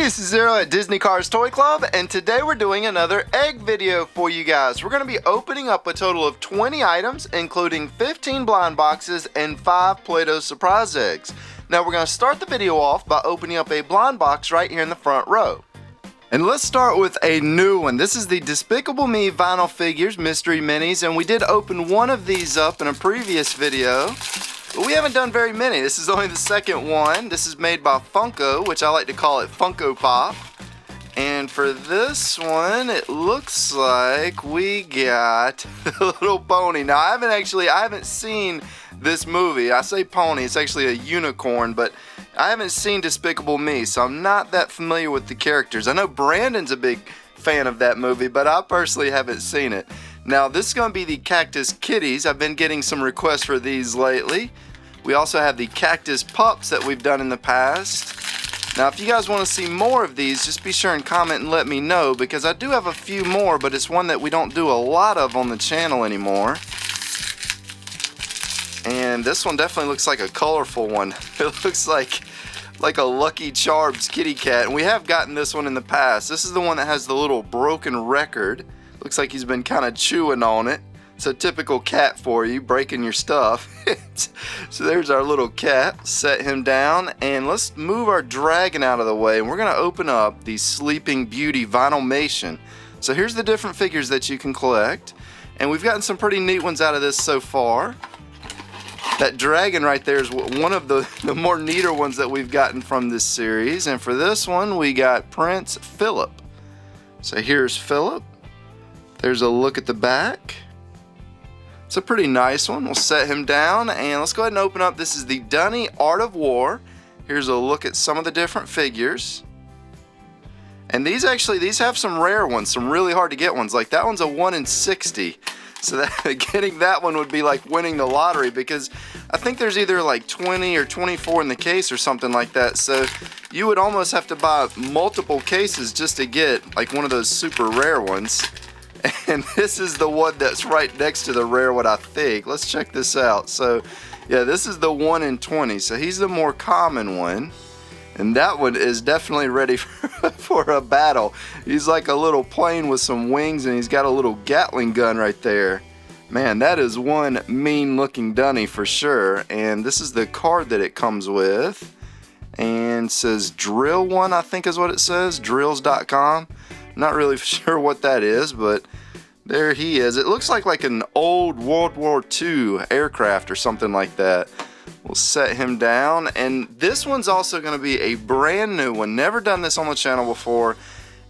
this is Zero at Disney Cars Toy Club, and today we're doing another egg video for you guys. We're going to be opening up a total of 20 items, including 15 blind boxes and 5 Play-Doh surprise eggs. Now we're going to start the video off by opening up a blind box right here in the front row. And let's start with a new one. This is the Despicable Me Vinyl Figures Mystery Minis, and we did open one of these up in a previous video. But we haven't done very many. This is only the second one. This is made by Funko, which I like to call it Funko Pop. And for this one, it looks like we got the little pony. Now, I haven't seen this movie. I say pony, it's actually a unicorn, but I haven't seen Despicable Me, so I'm not that familiar with the characters. I know Brandon's a big fan of that movie, but I personally haven't seen it. Now, this is going to be the Cactus Kitties. I've been getting some requests for these lately. We also have the Cactus Pups that we've done in the past. Now, if you guys want to see more of these, just be sure and comment and let me know, because I do have a few more, but it's one that we don't do a lot of on the channel anymore. And this one definitely looks like a colorful one. It looks like a Lucky Charms kitty cat, and we have gotten this one in the past. This is the one that has the little broken record. Looks like he's been kind of chewing on it. It's a typical cat for you, breaking your stuff. So there's our little cat. Set him down, and let's move our dragon out of the way, and we're going to open up the Sleeping Beauty Vinylmation. So here's the different figures that you can collect, and we've gotten some pretty neat ones out of this so far. That dragon right there is one of the more neater ones that we've gotten from this series. And for this one, we got Prince Philip. So here's Philip. There's a look at the back. It's a pretty nice one. We'll set him down, and let's go ahead and open up. This is the Dunny Art of War. Here's a look at some of the different figures. And these have some rare ones, some really hard to get ones. Like that one's a 1 in 60. So getting that one would be like winning the lottery, because I think there's either like 20 or 24 in the case or something like that. So you would almost have to buy multiple cases just to get like one of those super rare ones. And this is the one that's right next to the rare one, I think. Let's check this out. So yeah, this is the 1 in 20. So he's the more common one. And that one is definitely ready for a battle. He's like a little plane with some wings, and he's got a little Gatling gun right there. Man, that is one mean looking Dunny for sure. And this is the card that it comes with. And it says Drill One, I think is what it says. Drills.com. Not really sure what that is, but there he is. It looks like an old World War II aircraft or something like that. We'll set him down, and this one's also going to be a brand new one. Never done this on the channel before,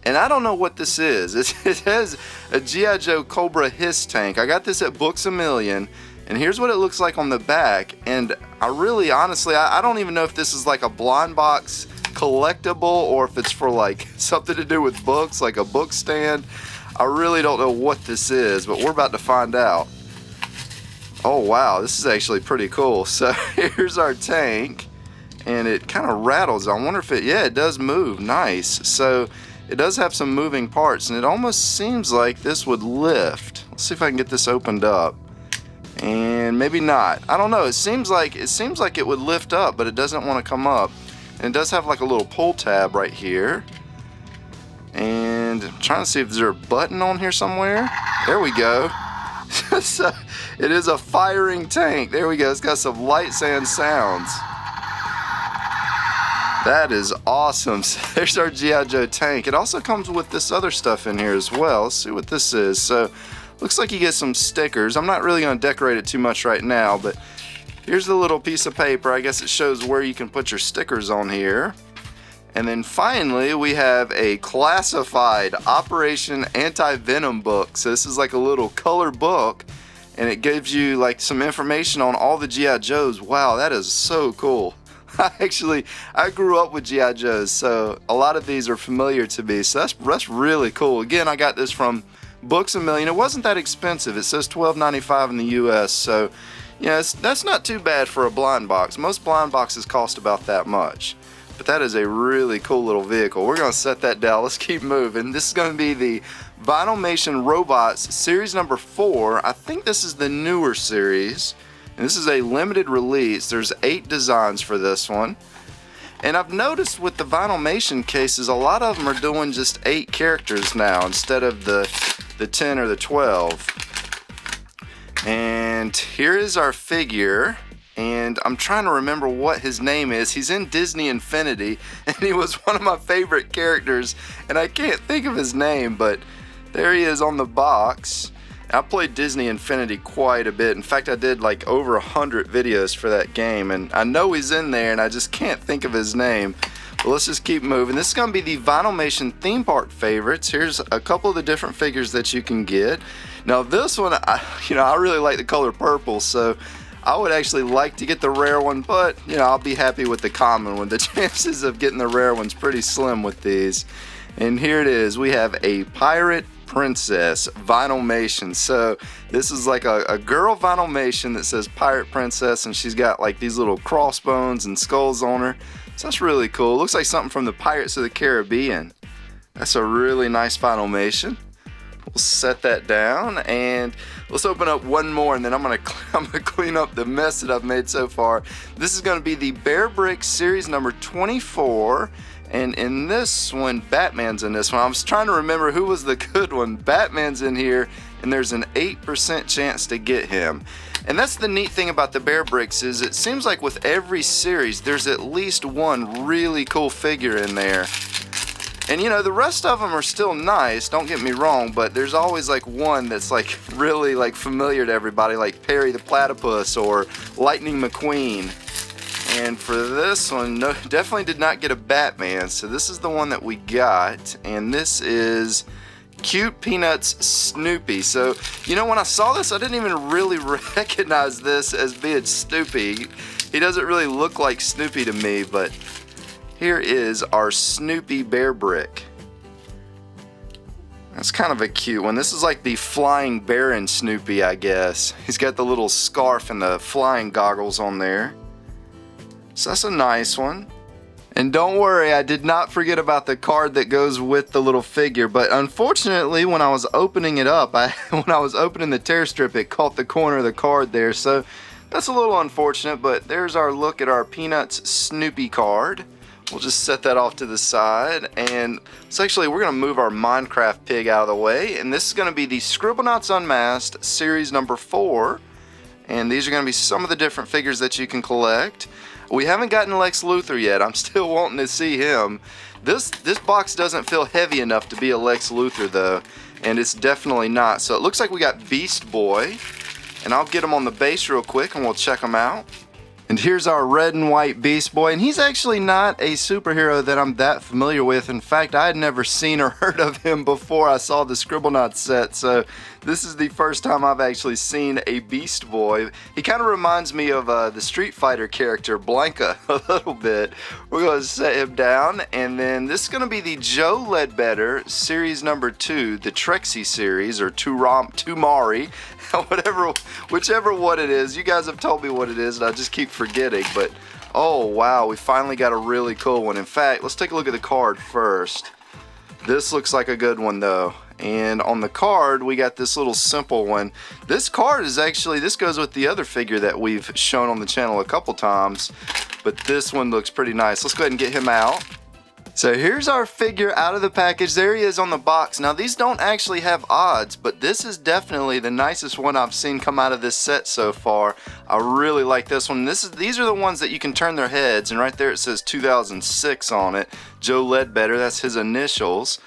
and I don't know what this is. It has a GI Joe Cobra Hiss tank. I got this at Books A Million, and here's what it looks like on the back. And I really, honestly, I don't even know if this is like a blind box collectible or if it's for like something to do with books, like a book stand. I really don't know what this is, but we're about to find out. Oh wow, this is actually pretty cool. So here's our tank, and it kind of rattles. I wonder if it does move. Nice. So it does have some moving parts, and it almost seems like this would lift. Let's see if I can get this opened up. And maybe not. I don't know. It seems like it would lift up, but it doesn't want to come up. And it does have like a little pull tab right here. And I'm trying to see if there's a button on here somewhere. There we go. So it is a firing tank. There we go. It's got some lights and sounds. That is awesome. So there's our GI Joe tank. It also comes with this other stuff in here as well. Let's see what this is. So looks like you get some stickers. I'm not really going to decorate it too much right now, but here's the little piece of paper. I guess it shows where you can put your stickers on here. And then finally, we have a classified Operation Anti-Venom book. So this is like a little color book, and it gives you like some information on all the GI Joes. Wow, that is so cool. I grew up with GI Joes, so a lot of these are familiar to me. So that's really cool. Again, I got this from Books A Million. It wasn't that expensive. It says $12.95 in the US. So yeah, that's not too bad for a blind box. Most blind boxes cost about that much. But that is a really cool little vehicle. We're going to set that down. Let's keep moving. This is going to be the Vinylmation Robots Series number 4. I think this is the newer series. And this is a limited release. There's 8 designs for this one. And I've noticed with the Vinylmation cases, a lot of them are doing just 8 characters now instead of the 10 or the 12. And here is our figure. And I'm trying to remember what his name is. He's in Disney Infinity, and he was one of my favorite characters, and I can't think of his name, but there he is on the box. I played Disney Infinity quite a bit. In fact, I did like over 100 videos for that game, and I know he's in there, and I just can't think of his name. But let's just keep moving. This is going to be the Vinylmation theme park favorites. Here's a couple of the different figures that you can get. Now this one, I really like the color purple, so I would actually like to get the rare one, but I'll be happy with the common one. The chances of getting the rare one's pretty slim with these. And here it is. We have a pirate princess Vinylmation. So this is like a girl Vinylmation that says pirate princess, and she's got like these little crossbones and skulls on her. So that's really cool. Looks like something from the Pirates of the Caribbean. That's a really nice Vinylmation. We'll set that down, and let's open up one more, and then I'm gonna clean up the mess that I've made so far. This is gonna be the Bear Brick series number 24, and in this one, Batman's in this one. I was trying to remember who was the good one. Batman's in here, and there's an 8% chance to get him. And that's the neat thing about the Bear Bricks, is it seems like with every series, there's at least one really cool figure in there. And the rest of them are still nice, don't get me wrong, but there's always like one that's like really like familiar to everybody, like Perry the Platypus or Lightning McQueen. And for this one, no, definitely did not get a Batman, so this is the one that we got, and this is Cute Peanuts Snoopy. So, when I saw this, I didn't even really recognize this as being Snoopy. He doesn't really look like Snoopy to me, but here is our Snoopy Bear Brick. That's kind of a cute one. This is like the Flying Baron Snoopy, I guess. He's got the little scarf and the flying goggles on there. So that's a nice one. And don't worry, I did not forget about the card that goes with the little figure, but unfortunately when I was opening it up, when I was opening the tear strip, it caught the corner of the card there, so that's a little unfortunate. But there's our look at our Peanuts Snoopy card. We'll just set that off to the side, and so actually we're going to move our Minecraft pig out of the way, and this is going to be the Scribblenauts Unmasked series number 4, and these are going to be some of the different figures that you can collect. We haven't gotten Lex Luthor yet. I'm still wanting to see him. This box doesn't feel heavy enough to be a Lex Luthor though, and it's definitely not. So it looks like we got Beast Boy, and I'll get him on the base real quick and we'll check him out. And here's our red and white Beast Boy, and he's actually not a superhero that I'm that familiar with. In fact, I had never seen or heard of him before I saw the Scribblenauts set, so this is the first time I've actually seen a Beast Boy. He kind of reminds me of the Street Fighter character Blanca a little bit. We're going to set him down, and then this is going to be the Joe Ledbetter series number 2, the Trexie series, or Tumari. Whichever one it is. You guys have told me what it is, and I just keep forgetting, but oh wow, we finally got a really cool one. In fact, let's take a look at the card first. This looks like a good one though, and on the card we got this little simple one. This card is actually, this goes with the other figure that we've shown on the channel a couple times, but this one looks pretty nice. Let's go ahead and get him out. So here's our figure out of the package. There he is on the box. Now these don't actually have odds, but this is definitely the nicest one I've seen come out of this set so far. I really like this one. These are the ones that you can turn their heads, and right there it says 2006 on it. Joe Ledbetter, that's his initials.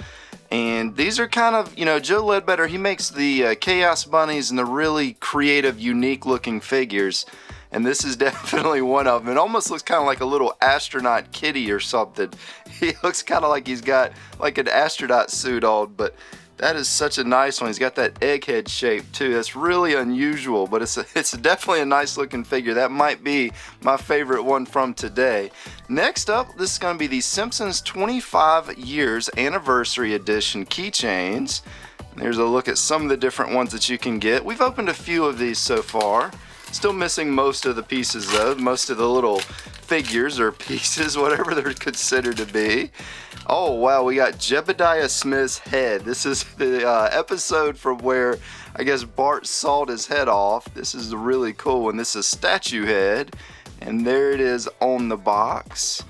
And these are kind of, Joe Ledbetter, he makes the Chaos Bunnies and the really creative, unique looking figures. And this is definitely one of them. It almost looks kind of like a little astronaut kitty or something. He looks kind of like he's got like an astronaut suit on, but that is such a nice one. He's got that egghead shape too. That's really unusual, but it's definitely a nice looking figure. That might be my favorite one from today. Next up, this is going to be the Simpsons 25 years anniversary edition keychains. There's a look at some of the different ones that you can get. We've opened a few of these so far. Still missing most of the pieces though, most of the little figures or pieces, whatever they're considered to be. Oh wow, we got Jebediah Smith's head. This is the episode from where I guess Bart sawed his head off. This is a really cool one. This is statue head, and there it is on the box.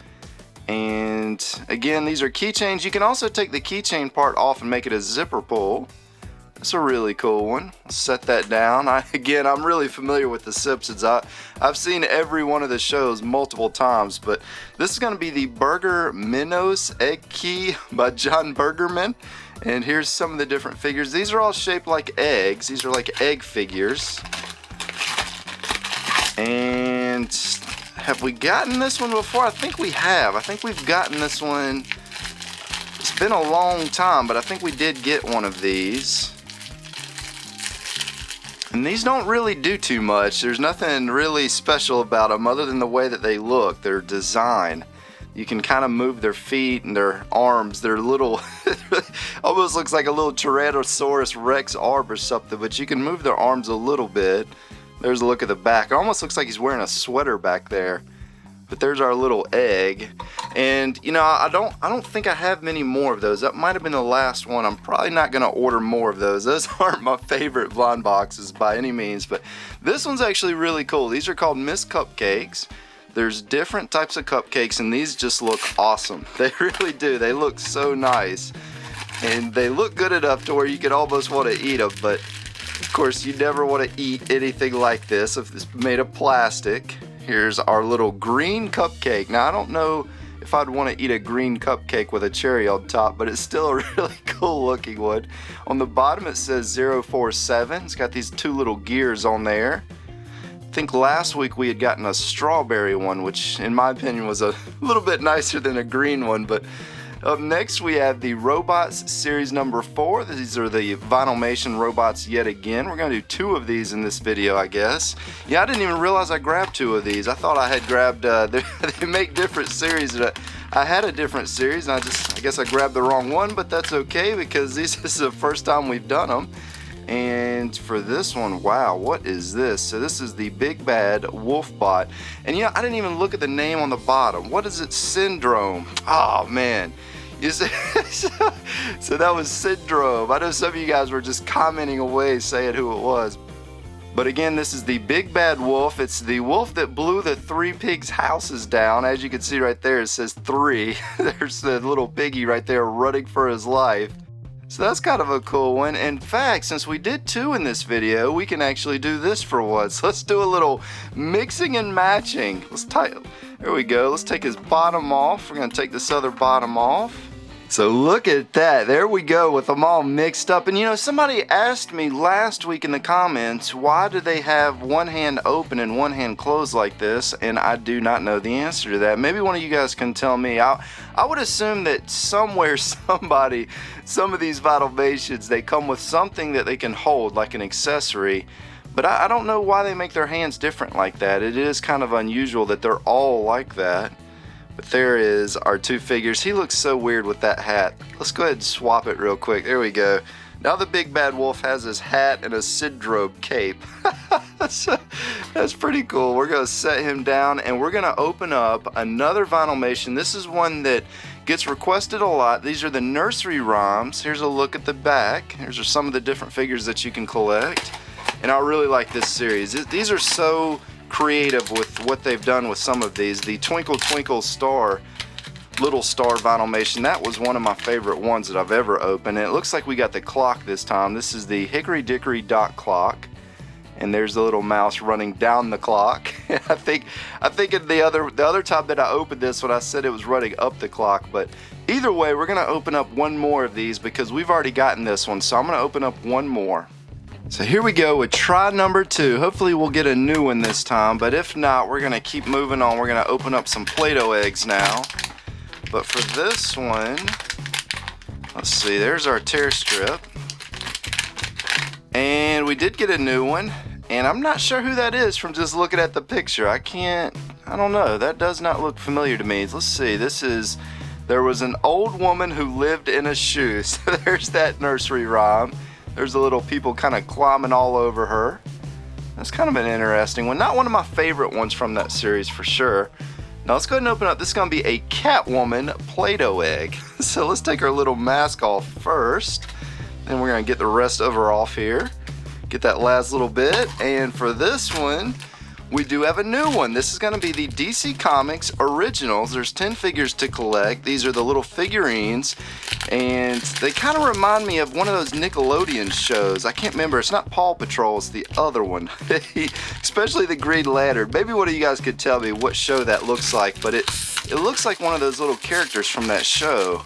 And again, these are keychains. You can also take the keychain part off and make it a zipper pull. That's a really cool one. I'll set that down. Again, I'm really familiar with the Simpsons. I've seen every one of the shows multiple times, but this is going to be the Burger Minnows Egg Key by John Burgerman. And here's some of the different figures. These are all shaped like eggs. These are like egg figures. And have we gotten this one before? I think we have. I think we've gotten this one. It's been a long time, but I think we did get one of these. And these don't really do too much. There's nothing really special about them other than the way that they look, their design. You can kind of move their feet and their arms. They're little, almost looks like a little Tyrannosaurus Rex arm or something, but you can move their arms a little bit. There's a look at the back. It almost looks like he's wearing a sweater back there. But there's our little egg. And you know, I don't think I have many more of those. That might have been the last one. I'm probably not gonna order more of those. Those aren't my favorite blind boxes by any means, but this one's actually really cool. These are called Miss Cupcakes. There's different types of cupcakes, and these just look awesome. They really do. They look so nice. And they look good enough to where you could almost want to eat them, but of course you never want to eat anything like this if it's made of plastic. Here's our little green cupcake. Now I don't know if I'd want to eat a green cupcake with a cherry on top, but it's still a really cool looking one. On the bottom it says 047. It's got these two little gears on there. I think last week we had gotten a strawberry one, which in my opinion was a little bit nicer than a green one. But up next we have the Robots Series number 4. These are the Vinylmation robots yet again. We're going to do 2 of these in this video, I guess. Yeah, I didn't even realize I grabbed 2 of these. I thought I had grabbed, they make different series. I had a different series, and I guess I grabbed the wrong one, but that's okay because this is the first time we've done them. And for this one, wow, what is this? So this is the Big Bad Wolf Bot. And you know, I didn't even look at the name on the bottom. What is it? Syndrome. Oh man. So that was Syndrome. I know some of you guys were just commenting away saying who it was. But again, this is the Big Bad Wolf. It's the wolf that blew the 3 pigs' houses down. As you can see right there, it says 3. There's the little piggy right there running for his life. So that's kind of a cool one. In fact, since we did 2 in this video, we can actually do this for once. Let's do a little mixing and matching. There we go. Let's take his bottom off. We're going to take this other bottom off. So look at that. There we go with them all mixed up. And you know, somebody asked me last week in the comments, why do they have one hand open and one hand closed like this? And I do not know the answer to that. Maybe one of you guys can tell me. I would assume that somewhere, some of these Vinylmations, they come with something that they can hold, like an accessory. But I don't know why they make their hands different like that. It is kind of unusual that they're all like that. But there is our 2 figures. He looks so weird with that hat. Let's go ahead and swap it real quick. There we go. Now the Big Bad Wolf has his hat and a Syndrome cape. That's pretty cool. We're going to set him down and we're going to open up another Vinylmation. This is one that gets requested a lot. These are the Nursery ROMs. Here's a look at the back. Here's some of the different figures that you can collect. And I really like this series. These are so creative with what they've done with some of these. The Twinkle Twinkle Star, Little Star Vinylmation, that was one of my favorite ones that I've ever opened. And it looks like we got the clock this time. This is the Hickory Dickory Dock clock. And there's the little mouse running down the clock. I think in the other time that I opened this one, I said it was running up the clock. But either way, we're gonna open up one more of these because we've already gotten this one. So I'm gonna open up one more. So here we go with try number 2. Hopefully we'll get a new one this time, but if not, we're gonna keep moving on. We're gonna open up some Play-Doh eggs now. But for this one, let's see, there's our tear strip. And we did get a new one, and I'm not sure who that is from just looking at the picture. I don't know, that does not look familiar to me. Let's see, there was an old woman who lived in a shoe. So there's that nursery rhyme. There's the little people kind of climbing all over her. That's kind of an interesting one. Not one of my favorite ones from that series for sure. Now let's go ahead and open up. This is going to be a Catwoman Play-Doh egg. So let's take our little mask off first. Then we're going to get the rest of her off here. Get that last little bit. And for this one, we do have a new one. This is going to be the DC Comics Originals. There's 10 figures to collect. These are the little figurines, and they kind of remind me of one of those Nickelodeon shows. I can't remember. It's not Paw Patrol, it's the other one. Especially the Green Lantern. Maybe one of you guys could tell me what show that looks like, but it looks like one of those little characters from that show.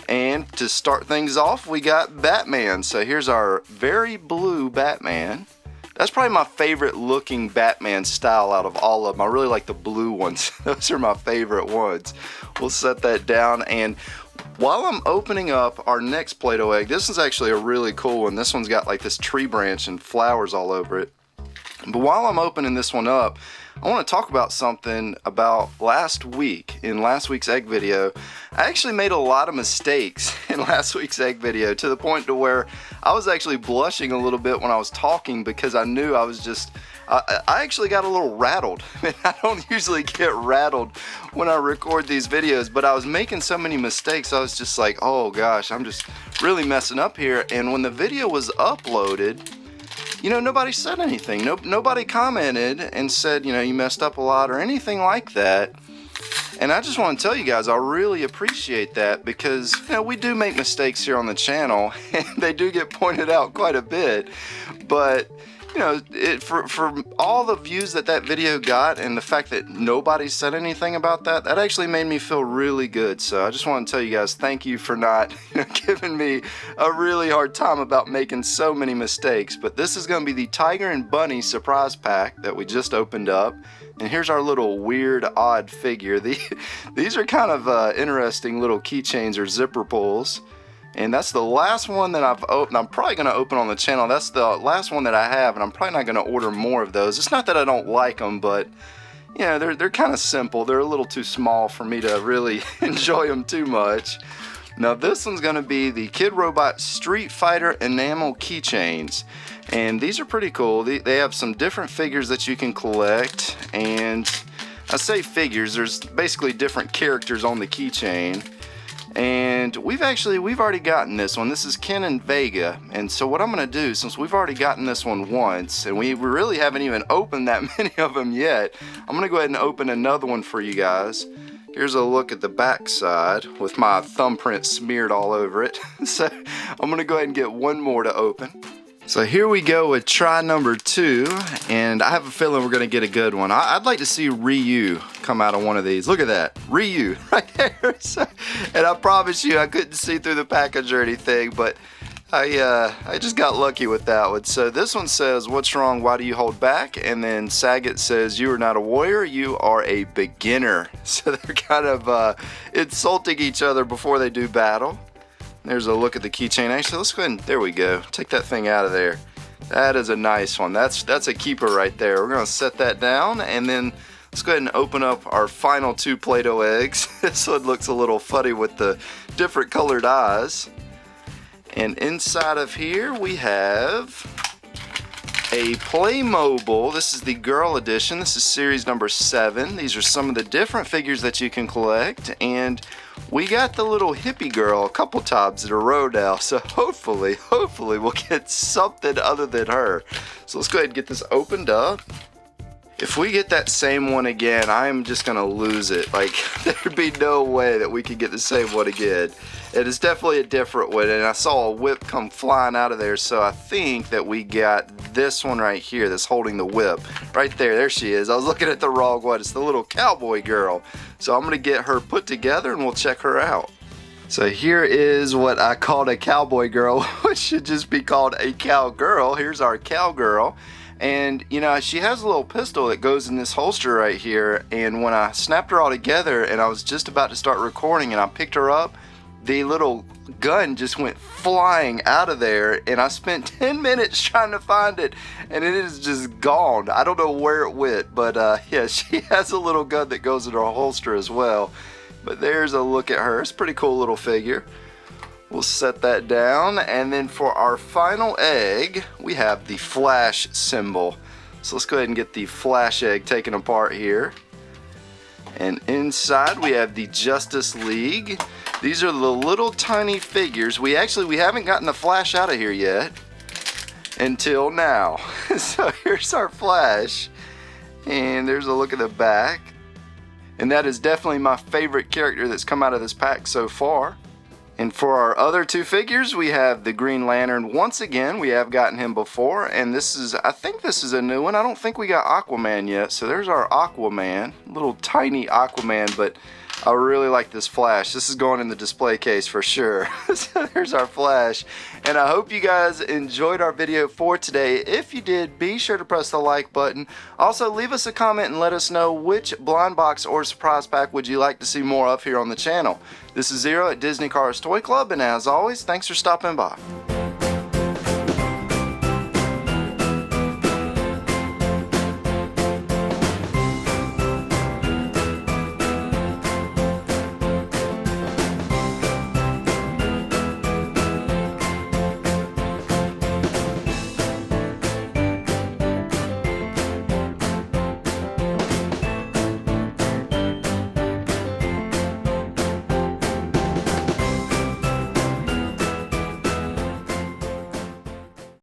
And to start things off, we got Batman. So here's our very blue Batman. That's probably my favorite looking Batman style out of all of them. I really like the blue ones. Those are my favorite ones. We'll set that down, and while I'm opening up our next Play-Doh egg, this is actually a really cool one. This one's got like this tree branch and flowers all over it. But while I'm opening this one up, I want to talk about something about last week. In last week's egg video, I actually made a lot of mistakes in last week's egg video, to the point to where I was actually blushing a little bit when I was talking, because I knew I was just, I actually got a little rattled. I don't usually get rattled when I record these videos, but I was making so many mistakes, I was just like, oh gosh, I'm just really messing up here. And when the video was uploaded, you know, nobody said anything. Nobody commented and said, you know, you messed up a lot or anything like that. And I just want to tell you guys, I really appreciate that, because, you know, we do make mistakes here on the channel, and they do get pointed out quite a bit. But, you know, for all the views that video got, and the fact that nobody said anything about that actually made me feel really good. So I just want to tell you guys, thank you for not, you know, giving me a really hard time about making so many mistakes. But this is going to be the Tiger and Bunny surprise pack that we just opened up. And here's our little weird, odd figure. These are kind of interesting little keychains or zipper pulls. And that's the last one that I've opened. I'm probably going to open on the channel. That's the last one that I have, and I'm probably not going to order more of those. It's not that I don't like them, but, you know, they're kind of simple. They're a little too small for me to really enjoy them too much. Now this one's going to be the Kidrobot Street Fighter enamel keychains. And these are pretty cool. They have some different figures that you can collect. And I say figures, there's basically different characters on the keychain. And we've already gotten this one. This is Ken and Vega. And so what I'm going to do, since we've already gotten this one once, and we really haven't even opened that many of them yet, I'm going to go ahead and open another one for you guys. Here's a look at the back side with my thumbprint smeared all over it. So I'm going to go ahead and get one more to open. So here we go with try number 2, and I have a feeling we're going to get a good one. I'd like to see Ryu come out of one of these. Look at that, Ryu right there. So, and I promise you I couldn't see through the package or anything, but I just got lucky with that one. So this one says, what's wrong, why do you hold back? And then Saget says, you are not a warrior, you are a beginner. So they're kind of insulting each other before they do battle. There's a look at the keychain. Actually, let's go ahead and, there we go. Take that thing out of there. That is a nice one. That's a keeper right there. We're gonna set that down, and then let's go ahead and open up our final 2 Play-Doh eggs. This one looks a little funny with the different colored eyes. And inside of here we have a Playmobil. This is the girl edition. This is series number 7. These are some of the different figures that you can collect, and we got the little hippie girl a couple times in a row now, so hopefully we'll get something other than her. So let's go ahead and get this opened up. If we get that same one again, I'm just gonna lose it. Like, there'd be no way that we could get the same one again. It is definitely a different one, and I saw a whip come flying out of there, so I think that we got this one right here that's holding the whip. Right there she is. I was looking at the wrong one. It's the little cowboy girl. So I'm gonna get her put together and we'll check her out. So here is what I called a cowboy girl, which should just be called a cowgirl. Here's our cowgirl. And, you know, she has a little pistol that goes in this holster right here, and when I snapped her all together and I was just about to start recording and I picked her up, the little gun just went flying out of there, and I spent 10 minutes trying to find it, and it is just gone. I don't know where it went, but yeah, she has a little gun that goes in her holster as well. But there's a look at her. It's a pretty cool little figure. We'll set that down, and then for our final egg, we have the Flash symbol. So let's go ahead and get the Flash egg taken apart here. And inside we have the Justice League. These are the little tiny figures. We haven't gotten the Flash out of here yet until now. So here's our Flash. And there's a look at the back. And that is definitely my favorite character that's come out of this pack so far. And for our other two figures, we have the Green Lantern. Once again, we have gotten him before, and this is, I think this is a new one. I don't think we got Aquaman yet, so there's our Aquaman. Little tiny Aquaman, but I really like this Flash. This is going in the display case for sure. So there's our Flash. And I hope you guys enjoyed our video for today. If you did, be sure to press the like button. Also, leave us a comment and let us know which blind box or surprise pack would you like to see more of here on the channel. This is Zero at Disney Cars Toy Club, and as always, thanks for stopping by.